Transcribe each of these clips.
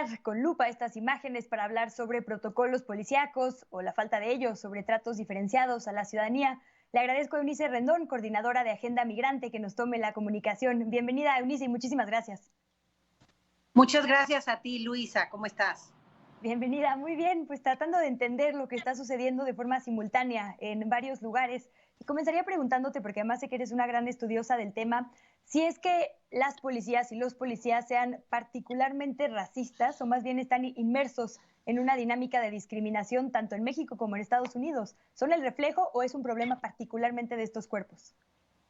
analizar con lupa estas imágenes para hablar sobre protocolos policíacos o la falta de ellos, sobre tratos diferenciados a la ciudadanía. Le agradezco a Eunice Rendón, coordinadora de Agenda Migrante, que nos tome la comunicación. Bienvenida, Eunice, y muchísimas gracias. Muchas gracias a ti, Luisa. ¿Cómo estás? Bienvenida, muy bien, pues tratando de entender lo que está sucediendo de forma simultánea en varios lugares. Y comenzaría preguntándote, porque además sé que eres una gran estudiosa del tema, si es que las policías y los policías sean particularmente racistas o más bien están inmersos en una dinámica de discriminación tanto en México como en Estados Unidos. ¿Son el reflejo o es un problema particularmente de estos cuerpos?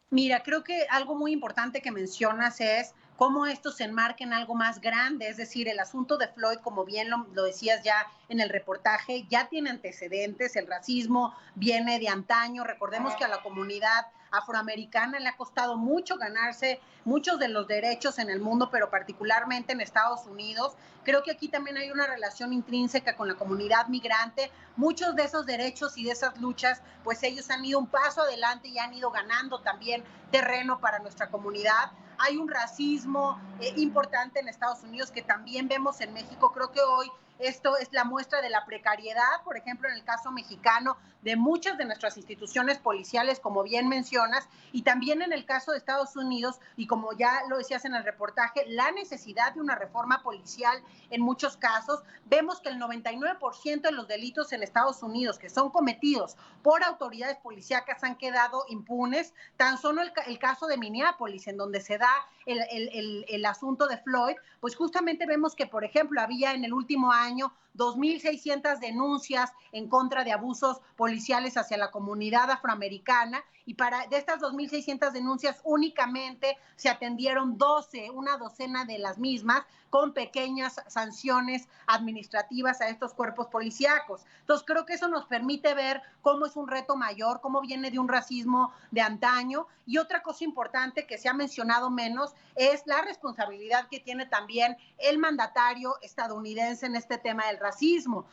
Mira, creo que algo muy importante que mencionas es cómo esto se enmarca en algo más grande, es decir, el asunto de Floyd, como bien lo decías ya en el reportaje, ya tiene antecedentes, el racismo viene de antaño, recordemos que a la comunidad afroamericana le ha costado mucho ganarse muchos de los derechos en el mundo, pero particularmente en Estados Unidos. Creo que aquí también hay una relación intrínseca con la comunidad migrante. Muchos de esos derechos y de esas luchas, pues ellos han ido un paso adelante y han ido ganando también terreno para nuestra comunidad. Hay un racismo importante en Estados Unidos que también vemos en México. Creo que hoy esto es la muestra de la precariedad, por ejemplo, en el caso mexicano, de muchas de nuestras instituciones policiales, como bien mencionas, y también en el caso de Estados Unidos, y como ya lo decías en el reportaje, la necesidad de una reforma policial en muchos casos. Vemos que el 99% de los delitos en Estados Unidos que son cometidos por autoridades policíacas han quedado impunes. Tan solo el caso de Minneapolis, en donde se da el asunto de Floyd, pues justamente vemos que, por ejemplo, había en el último año 2.600 denuncias en contra de abusos policiales hacia la comunidad afroamericana, y de estas 2.600 denuncias únicamente se atendieron 12, una docena de las mismas, con pequeñas sanciones administrativas a estos cuerpos policíacos. Entonces creo que eso nos permite ver cómo es un reto mayor, cómo viene de un racismo de antaño. Y otra cosa importante que se ha mencionado menos es la responsabilidad que tiene también el mandatario estadounidense en este tema del racismo.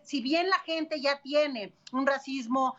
Si bien la gente ya tiene un racismo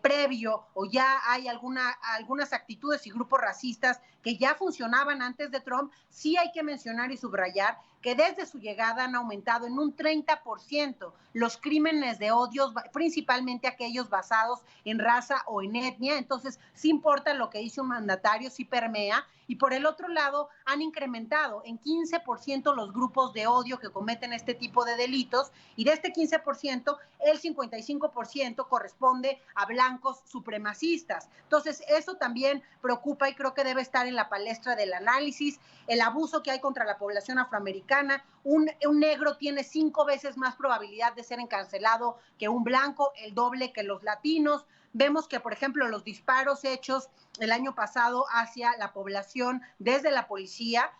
previo, o ya hay algunas actitudes y grupos racistas que ya funcionaban antes de Trump, sí hay que mencionar y subrayar que desde su llegada han aumentado en un 30% los crímenes de odio, principalmente aquellos basados en raza o en etnia. Entonces, sí importa lo que dice un mandatario, sí permea. Y por el otro lado, han incrementado en 15% los grupos de odio que cometen este tipo de delitos, y de este 15%, el 55% corresponde a blancos supremacistas. Entonces, eso también preocupa y creo que debe estar en la palestra del análisis. El abuso que hay contra la población afroamericana, un negro tiene 5 veces más probabilidad de ser encarcelado que un blanco, el doble que los latinos. Vemos que, por ejemplo, los disparos hechos el año pasado hacia la población desde la policía,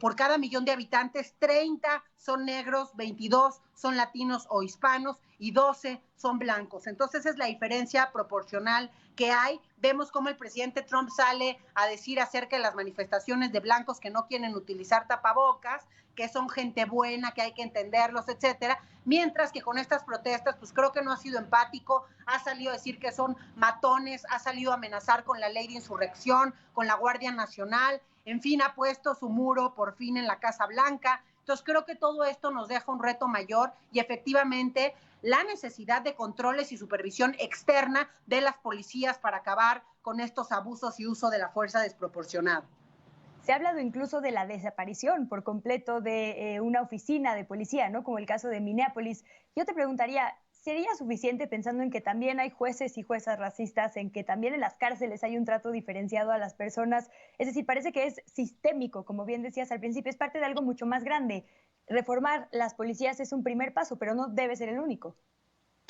por cada 1.000.000 de habitantes, 30 son negros, 22 son latinos o hispanos y 12 son blancos. Entonces esa es la diferencia proporcional que hay. Vemos cómo el presidente Trump sale a decir acerca de las manifestaciones de blancos que no quieren utilizar tapabocas, que son gente buena, que hay que entenderlos, etcétera. Mientras que con estas protestas, pues creo que no ha sido empático, ha salido a decir que son matones, ha salido a amenazar con la ley de insurrección, con la Guardia Nacional, en fin, ha puesto su muro por fin en la Casa Blanca. Entonces creo que todo esto nos deja un reto mayor, y efectivamente la necesidad de controles y supervisión externa de las policías para acabar con estos abusos y uso de la fuerza desproporcionada. Se ha hablado incluso de la desaparición por completo de una oficina de policía, ¿no? Como el caso de Minneapolis. Yo te preguntaría, ¿sería suficiente pensando en que también hay jueces y juezas racistas, en que también en las cárceles hay un trato diferenciado a las personas? Es decir, parece que es sistémico, como bien decías al principio, es parte de algo mucho más grande. Reformar las policías es un primer paso, pero no debe ser el único.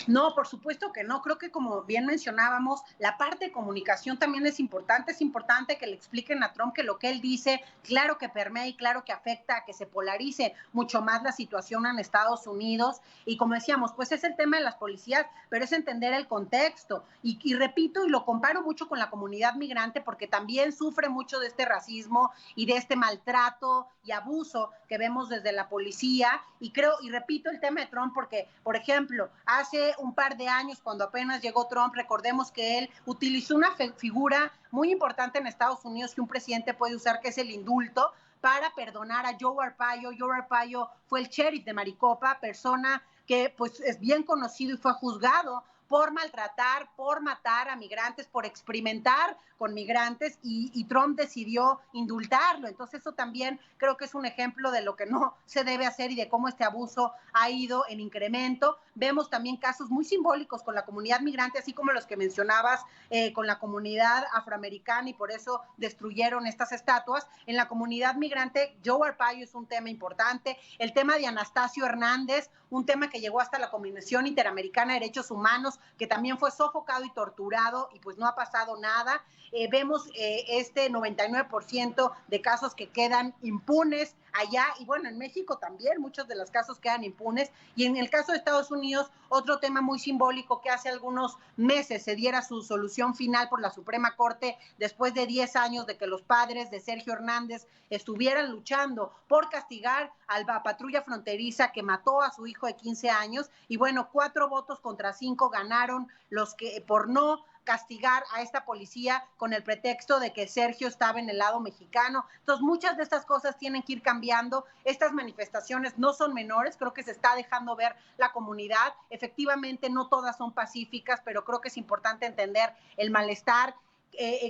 No, por supuesto que no. Creo que, como bien mencionábamos, la parte de comunicación también es importante. Es importante que le expliquen a Trump que lo que él dice, claro que permea y claro que afecta a que se polarice mucho más la situación en Estados Unidos. Y como decíamos, pues es el tema de las policías, pero es entender el contexto. Y repito, y lo comparo mucho con la comunidad migrante, porque también sufre mucho de este racismo y de este maltrato y abuso que vemos desde la policía. Y repito el tema de Trump porque, por ejemplo, hace un par de años, cuando apenas llegó Trump, recordemos que él utilizó una figura muy importante en Estados Unidos que un presidente puede usar, que es el indulto, para perdonar a Joe Arpaio. Joe Arpaio fue el sheriff de Maricopa, persona que pues es bien conocido y fue juzgado por maltratar, por matar a migrantes, por experimentar con migrantes y Trump decidió indultarlo. Entonces eso también creo que es un ejemplo de lo que no se debe hacer y de cómo este abuso ha ido en incremento. Vemos también casos muy simbólicos con la comunidad migrante, así como los que mencionabas con la comunidad afroamericana y por eso destruyeron estas estatuas. En la comunidad migrante, Joe Arpaio es un tema importante. El tema de Anastasio Hernández, un tema que llegó hasta la Comisión Interamericana de Derechos Humanos, que también fue sofocado y torturado y pues no ha pasado nada. Vemos este 99% de casos que quedan impunes allá y bueno, en México también muchos de los casos quedan impunes y en el caso de Estados Unidos, otro tema muy simbólico que hace algunos meses se diera su solución final por la Suprema Corte después de 10 años de que los padres de Sergio Hernández estuvieran luchando por castigar a la patrulla fronteriza que mató a su hijo de 15 años y bueno, 4 votos contra 5 ganaron los que por no castigar a esta policía con el pretexto de que Sergio estaba en el lado mexicano. Entonces, muchas de estas cosas tienen que ir cambiando. Estas manifestaciones no son menores, creo que se está dejando ver la comunidad. Efectivamente, no todas son pacíficas, pero creo que es importante entender el malestar.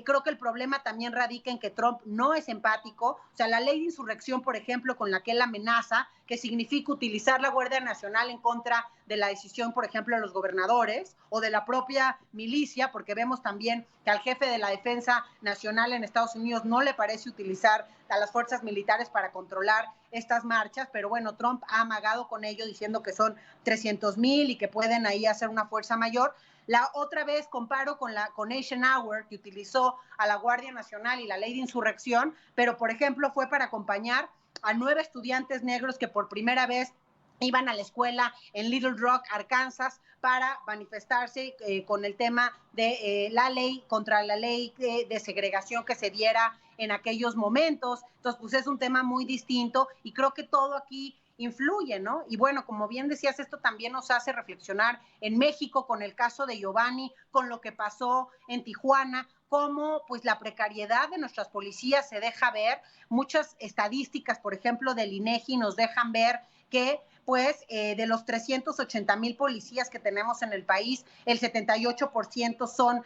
Creo que el problema también radica en que Trump no es empático. O sea, la ley de insurrección, por ejemplo, con la que él amenaza, que significa utilizar la Guardia Nacional en contra de la decisión, por ejemplo, de los gobernadores o de la propia milicia, porque vemos también que al jefe de la Defensa Nacional en Estados Unidos no le parece utilizar a las fuerzas militares para controlar estas marchas, pero bueno, Trump ha amagado con ello diciendo que son 300,000 y que pueden ahí hacer una fuerza mayor. La otra vez comparo con Eisenhower, que utilizó a la Guardia Nacional y la ley de insurrección, pero por ejemplo fue para acompañar a 9 estudiantes negros que por primera vez iban a la escuela en Little Rock, Arkansas, para manifestarse con el tema de la ley, contra la ley de segregación que se diera en aquellos momentos. Entonces, pues es un tema muy distinto y creo que todo aquí influye, ¿no? Y bueno, como bien decías, esto también nos hace reflexionar en México con el caso de Giovanni, con lo que pasó en Tijuana, cómo pues la precariedad de nuestras policías se deja ver. Muchas estadísticas, por ejemplo, del INEGI nos dejan ver que pues de los 380,000 policías que tenemos en el país, el 78% son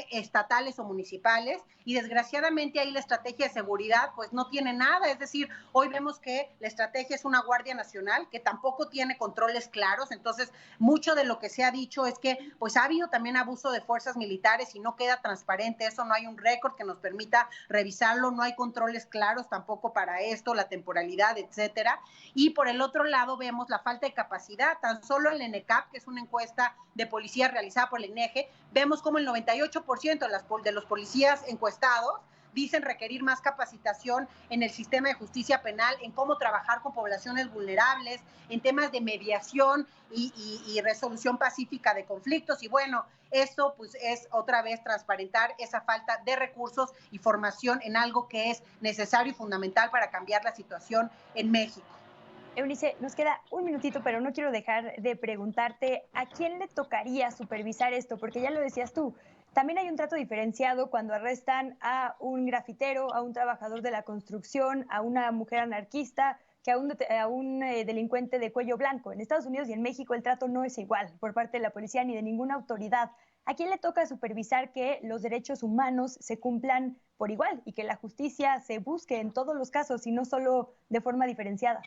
estatales o municipales y desgraciadamente ahí la estrategia de seguridad pues no tiene nada, es decir, hoy vemos que la estrategia es una Guardia Nacional que tampoco tiene controles claros, entonces mucho de lo que se ha dicho es que pues ha habido también abuso de fuerzas militares y no queda transparente eso, no hay un récord que nos permita revisarlo, no hay controles claros tampoco para esto, la temporalidad, etcétera, y por el otro lado vemos la falta de capacidad, tan solo el ENECAP, que es una encuesta de policía realizada por el INEGE, vemos como el 98% de los policías encuestados dicen requerir más capacitación en el sistema de justicia penal, en cómo trabajar con poblaciones vulnerables, en temas de mediación y resolución pacífica de conflictos. Y bueno, eso pues es otra vez transparentar esa falta de recursos y formación en algo que es necesario y fundamental para cambiar la situación en México. Eunice, nos queda un minutito, pero no quiero dejar de preguntarte a quién le tocaría supervisar esto, porque ya lo decías tú, también hay un trato diferenciado cuando arrestan a un grafitero, a un trabajador de la construcción, a una mujer anarquista, que a un delincuente de cuello blanco. En Estados Unidos y en México el trato no es igual por parte de la policía ni de ninguna autoridad. ¿A quién le toca supervisar que los derechos humanos se cumplan por igual y que la justicia se busque en todos los casos y no solo de forma diferenciada?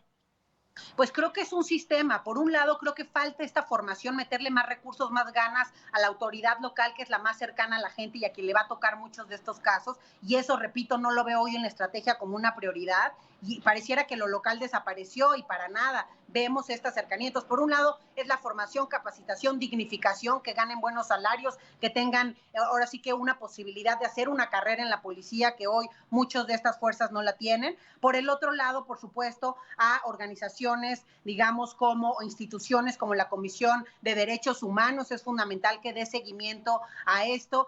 Pues creo que es un sistema. Por un lado, creo que falta esta formación, meterle más recursos, más ganas a la autoridad local, que es la más cercana a la gente y a quien le va a tocar muchos de estos casos. Y eso, repito, no lo veo hoy en la estrategia como una prioridad. Y pareciera que lo local desapareció y para nada vemos este acercamientos. Por un lado, es la formación, capacitación, dignificación, que ganen buenos salarios, que tengan ahora sí que una posibilidad de hacer una carrera en la policía, que hoy muchas de estas fuerzas no la tienen. Por el otro lado, por supuesto, a organizaciones, digamos, como instituciones como la Comisión de Derechos Humanos, es fundamental que dé seguimiento a esto,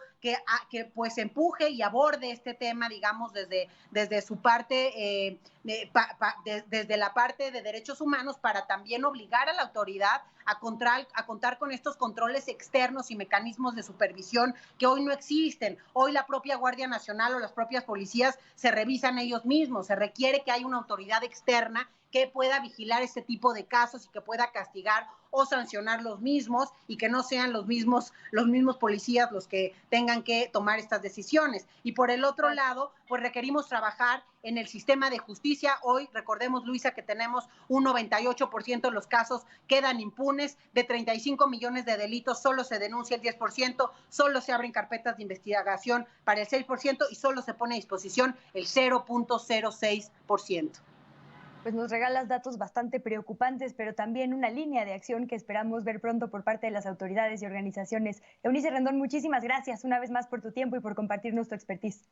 que pues empuje y aborde este tema, digamos, desde su parte, desde la parte de derechos humanos, para también obligar a la autoridad a contar con estos controles externos y mecanismos de supervisión que hoy no existen. Hoy la propia Guardia Nacional o las propias policías se revisan ellos mismos. Se requiere que haya una autoridad externa que pueda vigilar este tipo de casos y que pueda castigar o sancionar los mismos, y que no sean los mismos policías los que tengan que tomar estas decisiones. Y por el otro lado, pues requerimos trabajar en el sistema de justicia. Hoy, recordemos, Luisa, que tenemos un 98% de los casos quedan impunes. De 35 millones de delitos solo se denuncia el 10%, solo se abren carpetas de investigación para el 6% y solo se pone a disposición el 0.06%. Pues nos regalas datos bastante preocupantes, pero también una línea de acción que esperamos ver pronto por parte de las autoridades y organizaciones. Eunice Rendón, muchísimas gracias una vez más por tu tiempo y por compartirnos tu expertise.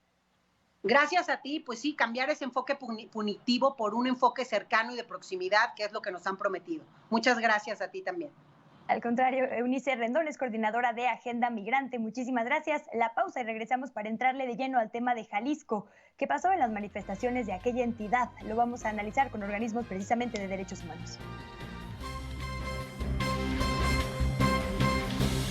Gracias a ti, pues sí, cambiar ese enfoque punitivo por un enfoque cercano y de proximidad, que es lo que nos han prometido. Muchas gracias a ti también. Al contrario, Eunice Rendón es coordinadora de Agenda Migrante. Muchísimas gracias. La pausa y regresamos para entrarle de lleno al tema de Jalisco. ¿Qué pasó en las manifestaciones de aquella entidad? Lo vamos a analizar con organismos precisamente de derechos humanos.